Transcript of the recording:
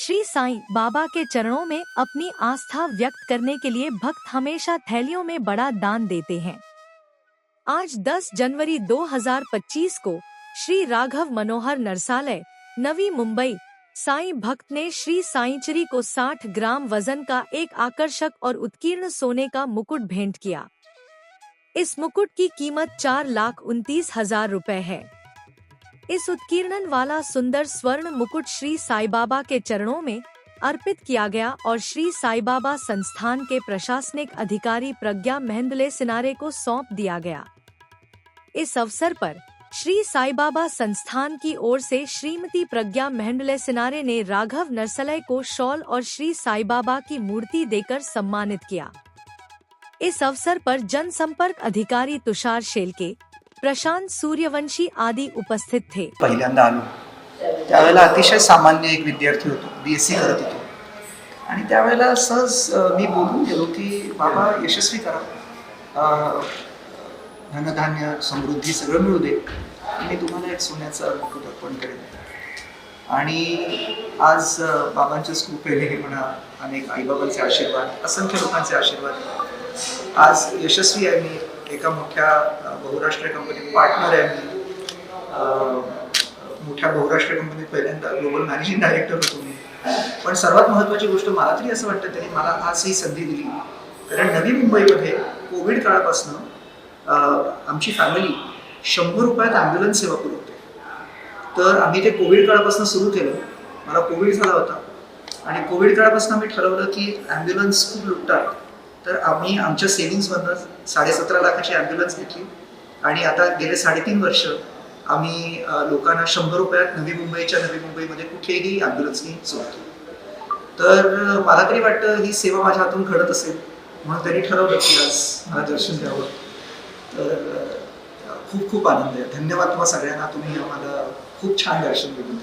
श्री साईं बाबा के चरणों में अपनी आस्था व्यक्त करने के लिए भक्त हमेशा थैलियों में बड़ा दान देते हैं। आज 10 जनवरी 2025 को श्री राघव मनोहर नरसालय, नवी मुंबई, साईं भक्त ने श्री साईंचरी को 60 ग्राम वजन का एक आकर्षक और उत्कीर्ण सोने का मुकुट भेंट किया। इस मुकुट की कीमत 4,29,000 रुपए है। इस उत्कीर्णन वाला सुंदर स्वर्ण मुकुट श्री साईं बाबा के चरणों में अर्पित किया गया और श्री साईं बाबा संस्थान के प्रशासनिक अधिकारी प्रज्ञा मेहंदले सिनारे को सौंप दिया गया। इस अवसर पर श्री साईं बाबा संस्थान की ओर से श्रीमती प्रज्ञा मेहंदले सिनारे ने राघव नरसलय को शॉल और श्री साईं बाबा की मूर्ति देकर सम्मानित किया। इस अवसर पर जनसंपर्क अधिकारी तुषार शेलके, प्रशांत सूर्यवंशी आदि उपस्थित थे। पहिल्यांदा आलो त्यावेळेला अतिशय सामान्य एक विद्यार्थी होतो, बीएससी करत होतो आणि त्यावेळेला सहज मी बोलून गेलो की बाबा यशस्वी करा, धनधान्य समृद्धी सगळं मिळू दे, मी तुम्हाला एक सोन्याचा मुकुट अर्पण करेन। आणि आज बाबांच्या कृपेने म्हणा, अनेक आईबाबांचे आशीर्वाद, असंख्य लोकांचे आशीर्वाद, आज यशस्वी आहे मी, एका मोठ्या बहुराष्ट्रीय कंपनीत पार्टनर आहे मी, मोठ्या बहुराष्ट्रीय कंपनीत पहिल्यांदा ग्लोबल मॅनेजिंग डायरेक्टर होतो मी। पण सर्वात महत्त्वाची गोष्ट मला तरी असं वाटतं त्यांनी मला आज ही संधी दिली, कारण नवी मुंबईमध्ये कोविड काळापासून आमची फॅमिली 100 रुपयात ॲम्ब्युलन्स सेवा पुरवते। तर आम्ही ते कोविड काळापासून सुरू केलं। मला कोविड झाला होता आणि कोविड काळापासून आम्ही ठरवलं की ॲम्ब्युलन्स खूप लुटतात, तर आम्ही आमच्या सेव्हिंग्समधनं 17.5 लाखाची ॲम्ब्युलन्स घेतली आणि आता गेले 3.5 वर्ष आम्ही लोकांना 100 रुपयात नवी मुंबईमध्ये कुठेही ॲम्ब्युलन्सनी सोडतो। तर मला तरी वाटतं ही सेवा माझ्या हातून घडत असेल, म्हणून त्यांनी ठरवलं की आज मला दर्शन द्यावं। तर खूप खूप आनंद आहे। धन्यवाद तुम्हा सगळ्यांना, तुम्ही आम्हाला खूप छान दर्शन दिलं।